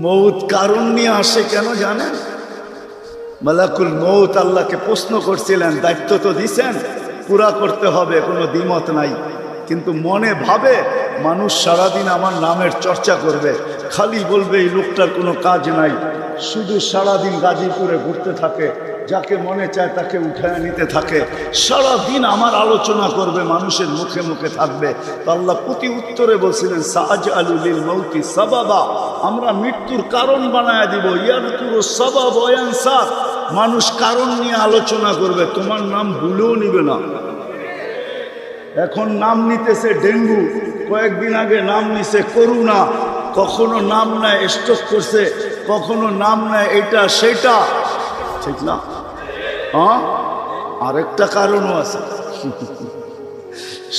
মৌত কারণ নিয়ে আসে কেন জানেন? মালাকুল মৌত আল্লাহকে প্রশ্ন করছিলেন, দায়িত্ব তো দিছেন, পুরা করতে হবে, কোনো দ্বিমত নাই। কিন্তু মনে ভাবে মানুষ সারাদিন আমার নামের চর্চা করবে, খালি বলবে এই লোকটার কোনো কাজ নাই, শুধু সারাদিন গাজীপুরে ঘুরতে থাকে, যাকে মনে চায় তাকে উঠায় নিতে থাকে, সারাদিন আমার আলোচনা করবে, মানুষের মুখে মুখে থাকবে। তো আল্লাহ প্রতি উত্তরে বলছিলেন, সাআজআলু লিল মাউতি সাবাবা, আমরা মৃত্যুর কারণ বানায় দিব। ইয়ারতুরু সাবাব ওয়া ইয়ানসা, মানুষ কারণ নিয়ে আলোচনা করবে, তোমার নাম ভুলেও নিবে না। এখন নাম নিতেছে ডেঙ্গু, কয়েকদিন আগে নাম নিছে করোনা, কখনো নাম নেয় স্ট্রোক করছে, কখনো নাম নেয় এটা সেটা, ঠিক না? হ্যাঁ, আরেকটা কারণও আছে।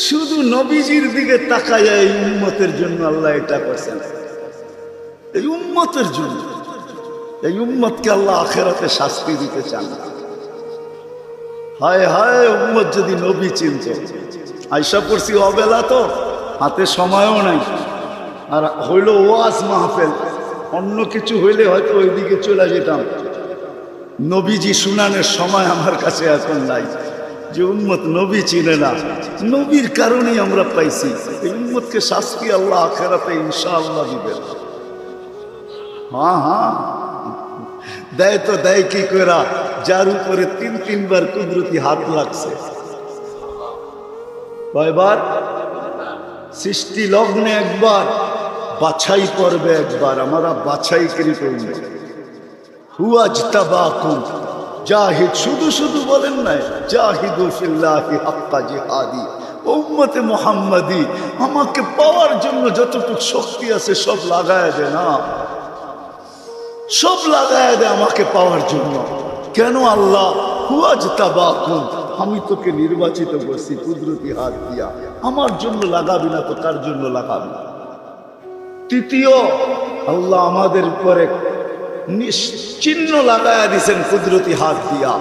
শুধু নবীজির দিকে তাকায় এই উম্মতের জন্য আল্লাহ এটা করছেন, এই উম্মতের জন্য। এই উম্মতকে আল্লাহ আখেরাতে শাস্তি দিতে চান না। হায় হায়, উম্মত যদি নবী চিনত। আয়সা পড়ছি অবেলা, তো হাতে সময়ও নাই, আর হইল ওয়াজ মাহফিল, অন্য কিছু হইলে হয়তো ওইদিকে চলে যেতাম। নবীজি শুনানের সময় আমার কাছে এখন নাই। যে উম্মত নবী চিনে না, নবীর কারণেই আমরা পাইছি। এই উম্মতকে শাস্তি আল্লাহ আখেরাতে ইনশাআল্লাহ দিবেন। হ্যাঁ হ্যাঁ, দেয় তো দেয় কি করা, যার উপরে 3-3 বার কুদরতি হাত লাগছে। কয়বার? সৃষ্টি লগ্নে একবার, বাছাই করবে একবার। আমরা বাছাইকৃত উম্মত। হুয়াজতাবাকুম, জাহিদ, শুধু শুধু বলেন নাই, জাহিদু ফিল্লাহি হাক্কা জিহাদি। উম্মতে মুহাম্মাদি, আমাকে পাওয়ার জন্য যতটুকু শক্তি আছে সব লাগায় দে না, সব লাগায় দে আমাকে পাওয়ার জন্য। কেন আল্লাহ? হুয়াজতাবাকুম, আমি তোকে নির্বাচিত করছি কুদরতি হাত দিয়া, আমার জন্য লাগাবি না তো কার জন্য লাগাবি? তৃতীয়, আল্লাহ আমাদের উপরে চিহ্ন লাগায়া দিছেন কুদরতি হাত দিয়া।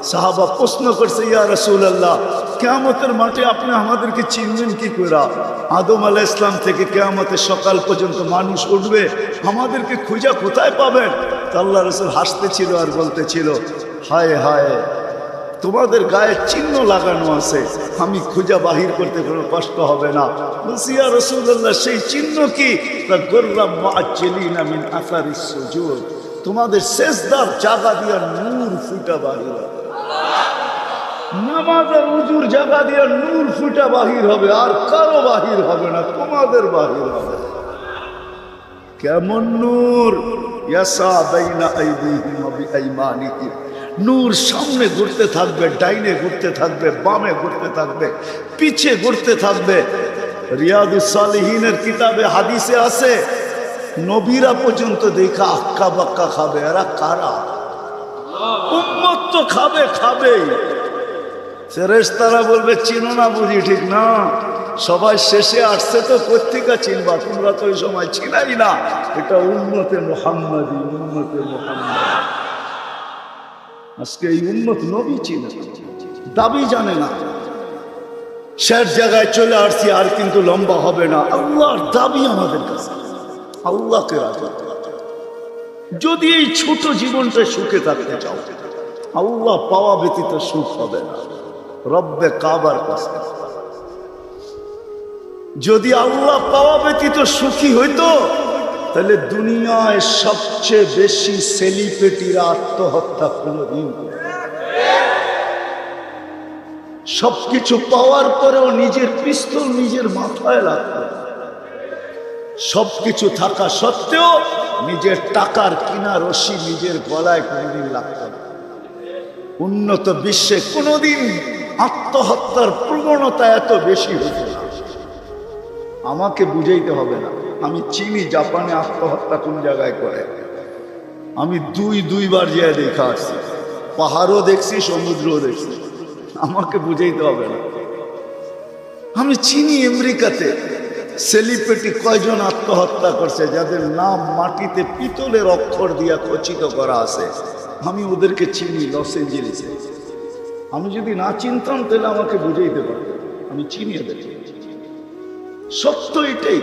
সাহাবা প্রশ্ন করছে, ইয়া রাসূলুল্লাহ, কিয়ামতের মাঠে আপনি আমাদেরকে চিনবেন কি করে? আদম আলাইহিস সালাম থেকে কিয়ামতের সকাল পর্যন্ত মানুষ উঠবে, আমাদেরকে খুঁজা কোথায় পাবেন? তো আল্লাহ রাসূল হাসতেছিল আর বলতেছিল, হায় হায়, তোমাদের গায়ে চিহ্ন লাগানো আছে, আমি খুঁজা বাহির করতে কোনো কষ্ট হবে না। বলছি, ইয়া রাসূলুল্লাহ, সেই চিহ্ন কি? গুররাম মুআজ্জিলিনা মিন আসারিস সুজুদ, তোমাদের সেজদার জায়গা দিয়া নূর ফুটা বাহির হবে, নামাজ আর উজুর জায়গা দিয়া নূর ফুটা বাহির হবে, আর কারো বাহির হবে না, তোমাদের বাহির হবে। কেমন নূর? ইয়াসা বাইনা আইদিহিম ওয়া বিআইমানিহিম, নূর সামনে ঘুরতে থাকবে, ডাইনে ঘুরতে থাকবে, বামে ঘুরতে থাকবে, পিছে ঘুরতে থাকবে। রিয়াদুস সালিহিনের কিতাবে হাদিসে আছে, নবীরা পর্যন্ত দেখা আক্কা বাক্কা খাবে। এরা কারা? উম্মত তো খাবে, খাবেই। ফেরেশতারা বলবে, চিনো না বুঝি? ঠিক না, সবাই শেষে আসছে তো কোত্থেকে চিনবা? তোমরা তো ওই সময় চিনাই না। এটা উম্মতে মুহাম্মাদি, উম্মতে মুহাম্মাদি। আজকে এই উম্মত নবী চিনে, দাবি জানে না। শেষ জায়গায় চলে আসছি, আর কিন্তু লম্বা হবে না। আল্লাহর দাবি আমাদের কাছে, আল্লাহকে রাখা। যদি এই ছোট জীবনটা সুখে থাকতে চাও, আল্লাহ পাওয়া ব্যতীত সুখ হবে না। রব্বে কাবার কাছে যদি আল্লাহ পাওয়া ব্যতীত সুখী হইতো, তাহলে দুনিয়ায় সবচেয়ে বেশি সেলিব্রিটিরা আত্মহত্যা কোনদিন, সবকিছু পাওয়ার পরেও নিজের পিস্তল নিজের মাথায় রাখত, সবকিছু থাকা সত্ত্বেও নিজের টাকার কিনা রশি নিজের গলায় কোনদিন লাগত না। উন্নত বিশ্বে কোনদিন আত্মহত্যার প্রবণতা এত বেশি হতো না। আমাকে বুঝাইতে হবে না, আমি চিনি জাপানে আত্মহত্যা কোন জায়গায় করে। আমি দুইবার যেয়ে দেখা আসছি, পাহাড়ও দেখছি, সমুদ্রও দেখছি। আমাকে বুঝাইতে হবে না, আমি চিনি আমেরিকাতে সেলিব্রিটি কয়জন আত্মহত্যা করছে, যাদের নাম মাটিতে পিতলের অক্ষর দিয়া খচিত করা আছে। আমি ওদেরকে চিনি লস এঞ্জেলিসে। আমি যদি না চিনতাম তাহলে আমাকে বুঝাইতে পারতাম, আমি চিনি এদেরকে। সত্য এটাই,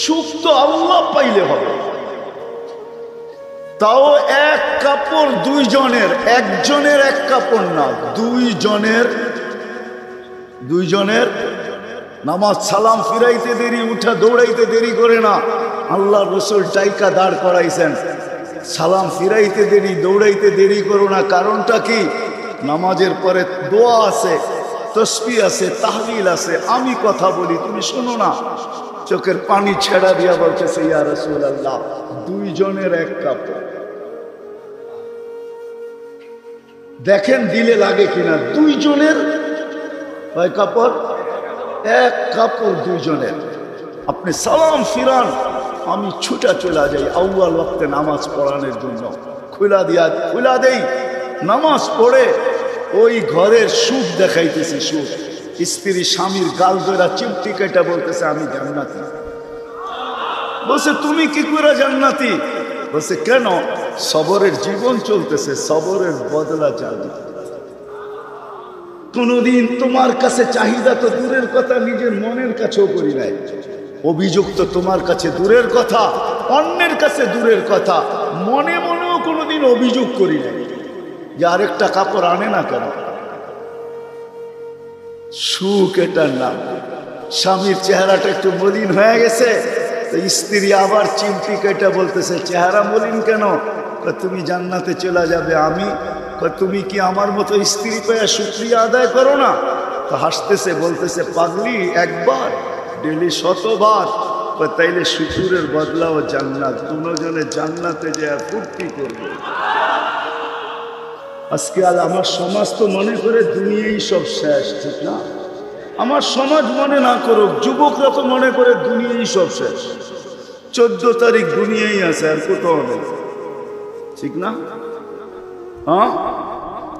সুখ তো আল্লাহ পাইলে হবে, তাও এক কাপড় দুইজনের, একজনের এক কাপড় না, দুইজনের নামাজ সালাম ফিরাইতে দেরি, উঠা দৌড়াইতে দেরি করে না। আল্লাহ রসুল টাইকা দাঁড় করাইছেন, সালাম ফিরাইতে দেরি, দৌড়াইতে দেরি করো না। কারণটা কি? নামাজের পরে দোয়া আছে, তসবিহ আছে, তাহলিল আছে, আমি কথা বলি তুমি শোনো না। চোখের পানি ছেড়া দিয়া বলতেছে, ইয়া রাসূলুল্লাহ, দুইজনের এক কাপড়। দেখেন দিলে লাগে কিনা। দুইজনের কয় কাপড়? এক কাপড় দুইজনের। আপনি সালাম ফিরান, আমি ছুটা চলে যাই আউয়াল ওয়াক্তে নামাজ পড়ানোর জন্য, খুলা দেই। নামাজ পড়ে ওই ঘরের সুখ দেখাইতেছি, সুখ। স্ত্রী স্বামীর গাল ধরা চিমটি কেটে বলতেছে, আমি জান্নাতি। বলছে, তুমি কি করে জান্নাতি? বলছে, কেন? সবরের জীবন চলতেছে, সবরের বদলা জান্নাত। কোনদিন তোমার কাছে চাহিদা তো দূরের কথা, নিজের মনের কাছেও করি নাই। অভিযোগ তো তোমার কাছে দূরের কথা, অন্যের কাছে দূরের কথা, মনে মনেও কোনোদিন অভিযোগ করি নাই যে আরেকটা কাপড় আনে না কেন। সুখ এটার নাম। স্বামীর চেহারাটা একটু মলিন হয়ে গেছে, তো স্ত্রী আবার চিমটি কেটে বলতেছে, চেহারা মলিন কেন? তুমি জান্নাতে চলে যাবে। আমি তুমি কি আমার মতো স্ত্রী পেয়ে শুকরিয়া আদায় করো না? তো হাসতেছে, বলতেছে, পাগলি, একবার ডেলি 100 বার। তাইলে শুকুরের বদলাও জান্নাত। দুজনে জান্নাতে যায় ফুর্তি করবে। আজকে আর আমার সমাজ তো মনে করে দুনিয়াই সব শেষ, ঠিক না? আমার সমাজ মনে না করুক, যুবকরা তো মনে করে দুনিয়াই সব শেষ। 14 তারিখ দুনিয়াই আছে, আর কোথাও নেই, ঠিক না? হ্যাঁ,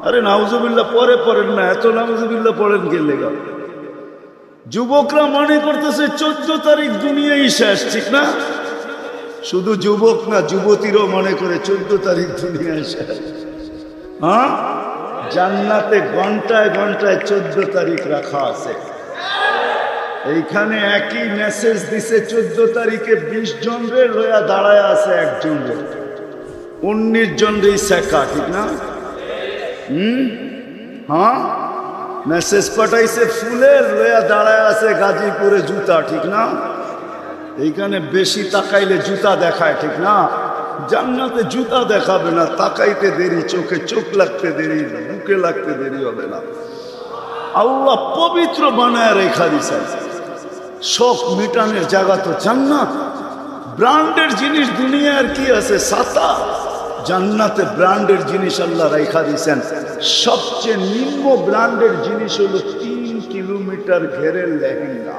আরে নাউজুবিল্লাহ পরে পড়েন না, এত নাউজুবিল্লাহ পড়েন কে লেগা? যুবকরা মনে করতেছে 14 তারিখ দুনিয়াই শেষ, ঠিক না? শুধু যুবক না, যুবতীরও মনে করে 14 তারিখ দুনিয়ায় শেষ। হ্যাঁ, জান্নাতে ঘন্টায় ঘন্টায় 14 তারিখ রাখা আছে। এইখানে একই মেসেজ দিছে, 14 তারিখে 20 জন রে লয়া দাঁড়ায় আছে, একজন রে 19 জন রে শেখা, ঠিক না? হ্যাঁ, মেসেজ পাঠাইছে ফুলের, লয়া দাঁড়ায় আছে গাজীপুরে জুতা, ঠিক না? এইখানে বেশি তাকাইলে জুতা দেখায়, ঠিক না? জান্নাতে জুতা দেখাবে না, তাকাইতে দেরি, চোখে চোখ লাগতে দেরি, বুকে লাগতে দেরি হবে না। আল্লাহ পবিত্র বানায় রেখা দিছে। শখ মিটানের জায়গা তো জান্নাত। ব্র্যান্ডের জিনিস দুনিয়ার কি আছে? ছাতা। জান্নাতে ব্র্যান্ডের জিনিস আল্লাহ রেখা দিয়েছেন। সবচেয়ে নিম্ন ব্র্যান্ডের জিনিস হলো 3 কিলোমিটার ঘেরের লেহেঙ্গা।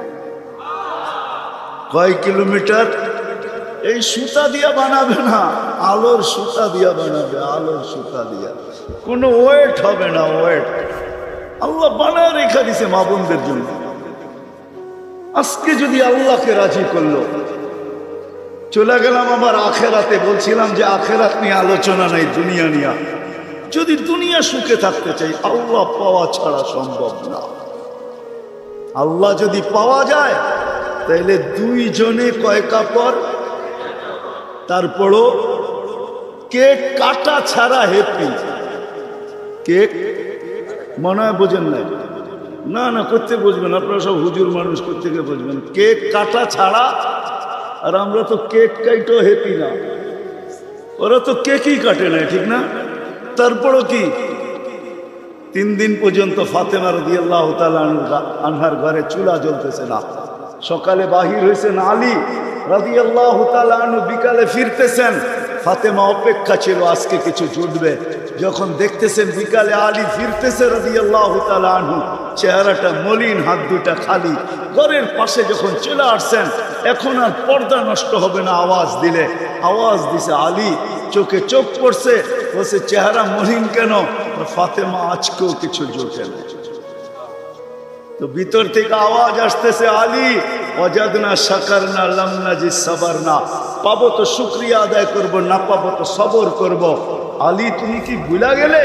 কয় কিলোমিটার? এই সুতা দিয়া বানাবে না, আলোর সুতা দিয়া বানাবে, আলোর সুতা দিয়া। কোনো ওয়েট হবে না, ওয়েট। আল্লাহ বানায় রেখা দিছে মা বোনদের জন্য। আজকে যদি আল্লাহকে রাজি করলো, চলে গেলাম আবার আখেরাতে। বলছিলাম যে আখেরাত নিয়ে আলোচনা নাই, দুনিয়া নিয়ে। যদি দুনিয়া সুখে থাকতে চাই, আল্লাহ পাওয়া ছাড়া সম্ভব না। আল্লাহ যদি পাওয়া যায়, তাইলে দুইজনে কয় কাপড়? তারপরও কেক কাটা ছাড়া হ্যাপি। কেক মনে হয় বোঝেন নাই? না না, করতে বুঝবেন, আপনারা সব হুজুর মানুষ, কোত্থেকে বুঝবেন? কেক কাটা ছাড়া। আর আমরা তো কেক কাইটো হ্যাপি না, ওরা তো কেকই কাটে না, ঠিক না? তারপরও কি 3 দিন পর্যন্ত ফাতেমা রাদিয়াল্লাহু তাআলা আনহার ঘরে চুলা জ্বলতেছে না। সকালে বাহির হয়েছেন আলী রাদিয়াল্লাহু তাআলা আনহু, বিকালে ফিরতেছেন। ফাতেমা অপেক্ষা ছিল আজকে কিছু জুটবে। যখন দেখতেছেন বিকালে আলী ফিরতেছে রাদিয়াল্লাহু তাআলা আনহু, চেহারাটা মলিন, হাত দুটা খালি। ঘরের পাশে যখন চলে আসছেন, এখন আর পর্দা নষ্ট হবে না, আওয়াজ দিলে। আওয়াজ দিছে আলী, চোখে চোখ পড়ছে, বলছে চেহারা মলিন কেন? ফাতেমা আজকেও কিছু জোটে না। তো ভিতর থেকে আওয়াজ আসতেছে, আলী ওয়াজাদনা শাকারনা লাম নাজিদ সাবারনা। পাবো তো শুকরিয়া আদায় করব, না পাবো তো সবর করব। আলী তুমি কি ভুলা গেলে?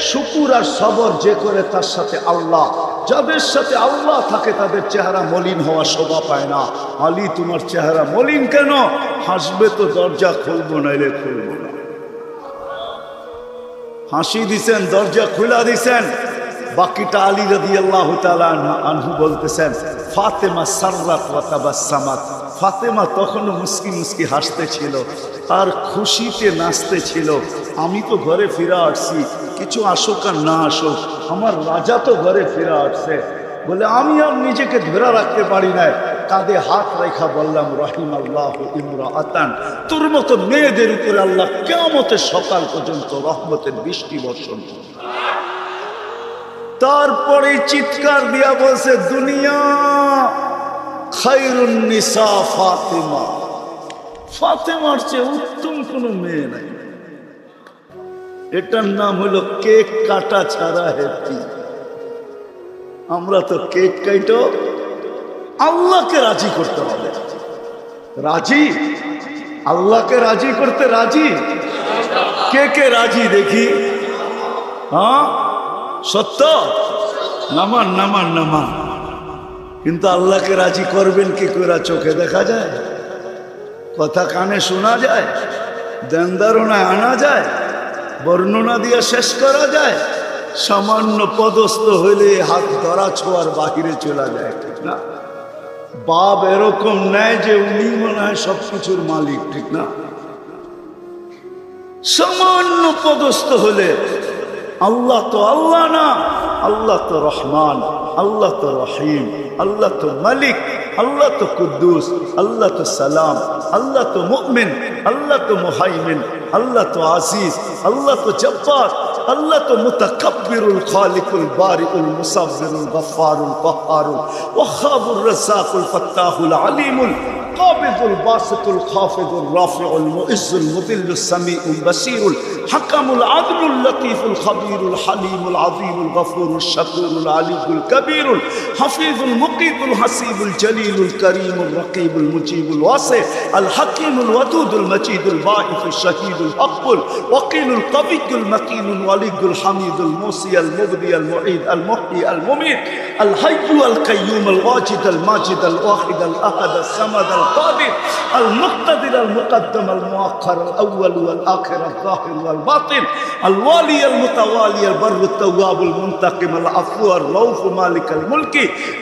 শুকুর আর সবর যে করে তার সাথে আল্লাহ। যাদের সাথে আল্লাহ থাকে তাদের চেহারা মলিন হওয়া শোভা পায় না। আলী তোমার চেহারা মলিন কেন? হাসবে তো দরজা খুলবো, নাইলে খুলবো না। হাসি দিছেন, দরজা খুলা দিছেন। বাকিটা আলী রাদিয়াল্লাহু তাআলা আনহু বলতেছেন, ফাতেমা সাররাত ওয়া তাবাসসামাত, ফাতেমা তখনও মুস্কি মুস্কি হাসতেছিল আর খুশিতে নাচতেছিল। আমি তো ঘরে ফিরে আসছি, কিছু আসুক আর না আসুক, আমার রাজা তো ঘরে ফিরে আসছে। বলে আমি আর নিজেকে ধরে রাখতে পারি না, কাঁধে হাত রেখা বললাম, রহিমাল্লাহু ইমরাআতান, তোর মতো মেয়েদের উপরে আল্লাহ কিয়ামতের সকাল পর্যন্ত রহমতের বৃষ্টি বর্ষণ করবে। তারপরে চিৎকার দিয়া বলছে, দুনিয়া খায়রুন নিসা ফাতেমা, ফাতেমার চেয়ে উত্তম কোনো মেয়ে নাই। এটার নাম হলো কেক কাটা ছাড়া হ্যাপি। আমরা তো কেক কাটো আল্লাহকে রাজি করতে হবে। রাজি, আল্লাহকে রাজি করতে রাজি। কে কে রাজি দেখি? হ্যাঁ সত্য, নামান নামান নামান। কিন্তু আল্লাহকে রাজি করবেন কি করে? চোখে দেখা যায়, কথা কানে শোনা যায়, দেন ধারণায় আনা যায়, বর্ণনা দিয়ে শেষ করা যায়? সামান্য পদস্থ হইলে হাত ধরা ছোঁয়ার বাহিরে চলে যায়, ঠিক না? বাপ এরকম নেয় যে উনি মনে হয় সবকিছুর মালিক, ঠিক না? সামান্য পদস্থ হলে আল্লাহ তো আল্লাহ না, আল্লাহ তো রহমান, আল্লাহ তো রহিম, আল্লাহ তো মালিক, আল্লাহ তো কুদ্দুস, আল্লাহ তো সালাম, আল্লাহ তো মুমিন, আল্লাহ তো মুহাইমিন, আল্লাহ তো আজিজ, আল্লাহ তো জব্বার, আল্লাহ তো মুতাকাব্বিরুল খালিকুল বারিউল মুসাব্বিরুল গফফারুল কহ্হারুল ওয়াহ্হাবুর রাজ্জাকুল ফাত্তাহুল আলিমুল কাবিদুল বাসিতুল খাফিদুর রাফিউল মুইজ্জুল মুদিল্লুস সামিউল বাসীরুল হাকামুল আদলুল লতীফুল খবীরুল হালিমুল আযীমুল গফুরুশ শাকুরুল আলিয়ুল কবীরুল হাফিজুল মুকিতুল হাসিবুল জলিলুল করিমুল রকিবুল মুজিবুল ওয়াসি আল হাকিমুল ওয়াদুদুল মজিদুল বাঈসুশ শাহীদুল হকুল ওয়াকিলুল কবিয়ুল মাকিনুল ওয়ালিয়ুল হামিদুল মুসি আল মুবদি আল মুঈদ আল মুহয়ি আল মুমীত আল হাইয়্যু আল কাইয়্যুম আল ওয়াজিদ আল মাজিদ আল ওয়াহিদ আল আহাদ আল সামাদ আল القادر المقتدر المقدم المؤخر الأول والآخر الظاهر والباطن الوالي المتوالي البر التواب المنتقم العفو الرؤوف مالك الملك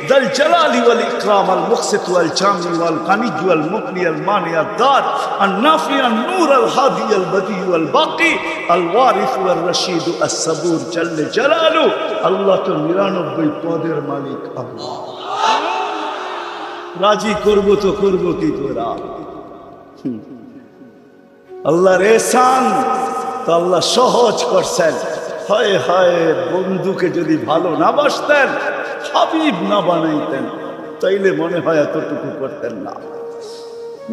ذا الجلال والإكرام المقسط والجامع والغني والمغني المانع الدار النافع النور الهادي البديع والباقي الوارث والرشيد الصبور جل جلاله الله تنيرانبي قادر مالك الله রাজি করব তো করব কি করে? আল্লাহর এহসান তো আল্লাহ সহজ করছেন। হায় হায়, বন্ধুকে যদি ভালো না বাসতেন, হাবিব না বানাইতেন, তাইলে মনে হয় এতটুকু করতেন না।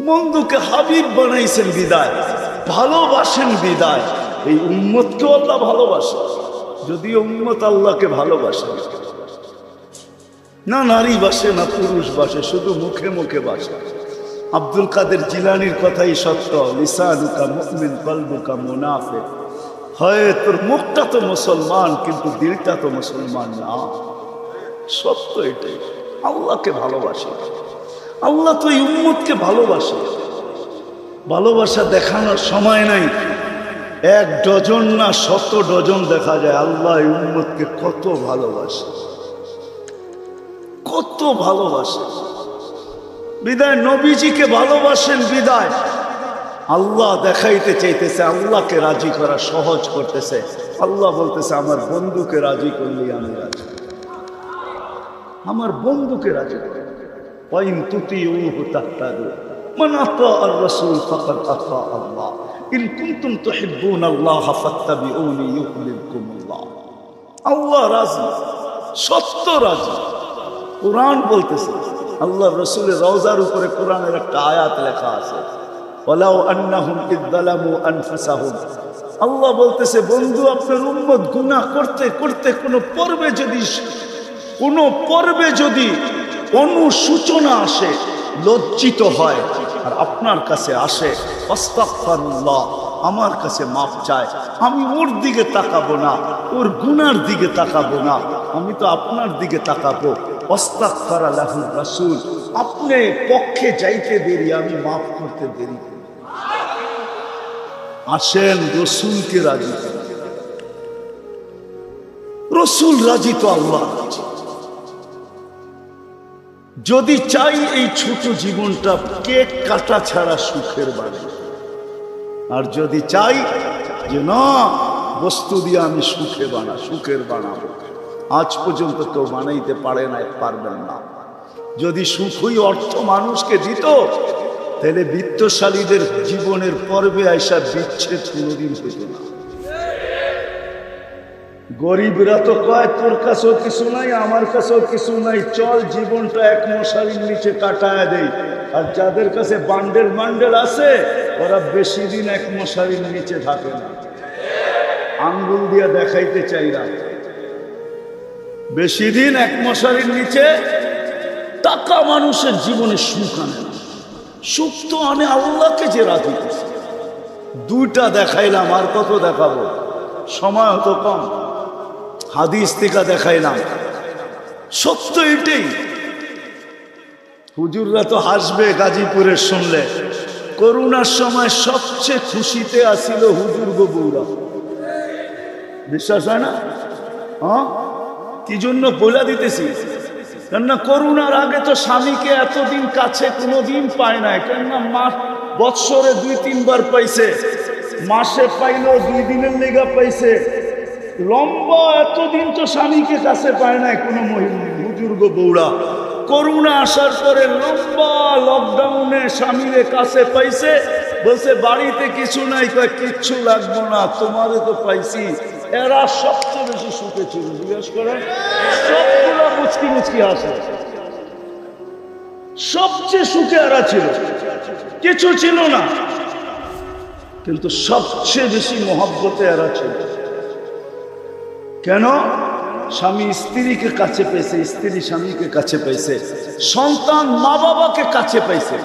বন্ধুকে হাবিব বানাইছেন বিদায়, ভালোবাসেন বিদায়। এই উম্মতকেও আল্লাহ ভালোবাসে, যদিও উম্মত আল্লাহকে ভালোবাসে না, নারী বাসে না পুরুষ বাসে, শুধু মুখে মুখে বাসে। আব্দুল কাদের জিলানির কথাই সত্য, লিসানুকা মুমিন কলবুকা মুনাফিক। হয় তোর মুখটা তো মুসলমান কিন্তু দিলটা তো মুসলমান না। সত্য এটাই। আল্লাহকে ভালোবাসে, আল্লাহ তো এই উম্মতকে ভালোবাসে। ভালোবাসা দেখানোর সময় নাই, এক ডজন না 100 ডজন দেখা যায় আল্লাহ এই উম্মতকে কত ভালোবাসে, কত ভালোবাসে। বিদায় নবীজিকে ভালোবাসেন বিদায় আল্লাহ দেখাইতে চাইতেছে, আল্লাহকে রাজি করা সহজ করতেছে। আল্লাহ বলতেছে আমার বন্ধুকে রাজি করলে আমি রাজি, আমার বন্ধুকে রাজি করে। ওয়াইন তুতিউহু তাহতাদু মান আতাআর রাসূল ফাকাদ আতা আল্লাহ ইন কুনতুম তুহিব্বুনাল্লাহ ফাত্তাবিউনি ইউহিব্বুকুমুল্লাহ। আল্লাহ রাজি, সত্য রাজি। কোরআন বলতেছে, আল্লাহ রসুলের রওজার উপরে কোরআনের একটা আয়াত লেখা আছে, ওয়ালাউ আন্নাহুম ইযযালামু আনফুসাহুম। আল্লাহ বলতেছে বন্ধু, আপনার উম্মত গুনাহ করতে করতে কোনো পর্বে যদি অনুসূচনা আসে, লজ্জিত হয় আর আপনার কাছে আসে, আস্তাগফিরুল্লাহ, আমার কাছে মাপ চায়, আমি ওর দিকে তাকাবো না, ওর গুনার দিকে তাকাবো না, আমি তো আপনার দিকে তাকাবো। আস্তাগফারা লাহুর রাসূল, আপনি পক্ষে যাইতে দেরি, আমি মাফ করতে দেরি করি। আসেন রসুলকে রাজি করেন। রসুল রাজি তো আল্লাহ রাজি। যদি চাই এই ছোট জীবনটা কেক কাটা ছাড়া সুখের বাড়ি, আর যদি চাই যে না বস্তু দিয়ে আমি সুখের বানাবো, আজ পর্যন্ত কেউ বানাইতে পারে না, পারবেন না। যদি সুখই অর্থ মানুষকে দিত, তাহলে বিত্তশালীদের জীবনের পর্বে আইসা বিচ্ছেদ কোনোদিন হইত না। গরিবরা তো কয় তোর কাছেও কিছু নাই, আমার কাছেও কিছু নাই, চল জীবনটা এক মশারির নিচে কাটায় দেই। আর যাদের কাছে বান্ডেল বান্ডেল আছে, ওরা বেশি দিন এক মশারির নিচে থাকে না। আঙ্গুল দিয়া দেখাইতে চাই না, বেশি দিন এক মশারির নিচে টাকা মানুষের জীবনে সুখ আনে না। সুখ তো আনে আল্লাহকে যে রাজি করছে। দুইটা দেখাইলাম, আর কত দেখাবো, সময় হতো কম। হাদিস থেকে দেখাইলাম, সত্য এটাই। হুজুররা তো হাসবে গাজীপুরের শুনলে। করোনার সময় সবচেয়ে খুশিতে আসিল হুজুর গো বউরা, বিশ্বাস হয় না? হ্যাঁ, কি জন্য বলে দিতেছি, কেননা করোনার আগে তো স্বামীকে এতদিন কাছে কোনোদিন পায় নাই। কেননা বৎসরে 2-3 বার পাইছে, মাসে পাইলেও 2 দিনের লেগা পাইছে। লম্বা এতদিন তো স্বামীকে কাছে পায় নাই কোনো মহিলা। হুজুর গো বউরা করোনা আসার পরে লম্বা লকডাউনে স্বামীরে কাছে পাইছে, বলছে বাড়িতে কিছু নাই, কয় কিচ্ছু লাগবো না, তোমারে তো পাইছি। এরা সবচেয়ে বেশি সুখে ছিল, জিজ্ঞেস করেন। সবগুলো মুচকি মুচকি হাসে, সবচেয়ে সুখে এরা ছিল। কিছু ছিল না, কিন্তু সবচেয়ে বেশি মহব্বতে এরা ছিল। কেন? স্বামী স্ত্রীকে কাছে পেয়েছে, স্ত্রী স্বামীকে কাছে পেয়েছে, সন্তান মা বাবাকে কাছে পাইছে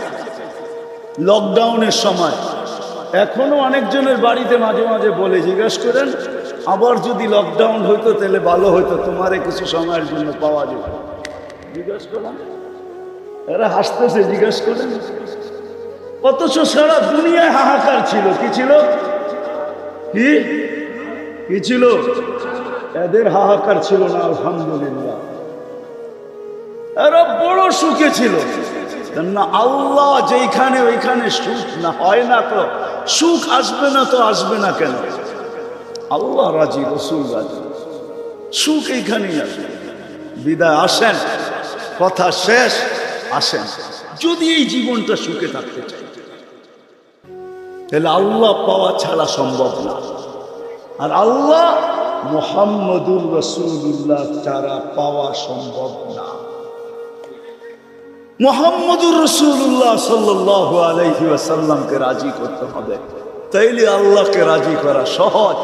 লকডাউনের সময়। এখনো অনেকজনের বাড়িতে মাঝে মাঝে বলে, জিজ্ঞেস করেন আবার যদি লকডাউন হইতো তাহলে ভালো হইতো, তোমারে কিছু সময়ের জন্য পাওয়া যেত। জিজ্ঞেস করেন, এরা হাসতেছে, জিজ্ঞেস করেন। অথচ সারা দুনিয়ায় হাহাকার ছিল। কি ছিল? কি ছিল? এদের হাহাকার ছিল না, আলহামদুলিল্লাহ। এরা বড় সুখে ছিল। না আল্লাহ যেখানে ওইখানে সুখ না হয় না, তো সুখ আসবে না, তো আসবে না কেন? আল্লাহ রাজি, রসুল রাজি, সুখ এইখানেই আসবে। বিদায় আসেন, কথা শেষ, আসেন। যদি এই জীবনটা সুখে থাকতে চাই, তাহলে আল্লাহ পাওয়া ছাড়া সম্ভব না। আর আল্লাহ মুহাম্মদুর রাসূলুল্লাহ ছাড়া পাওয়া সম্ভব না। মুহাম্মদুর রাসূলুল্লাহ সাল্লাল্লাহু আলাইহি ওয়াসাল্লামকে রাজি করতে হবে, তাইলে আল্লাহকে রাজি করা সহজ।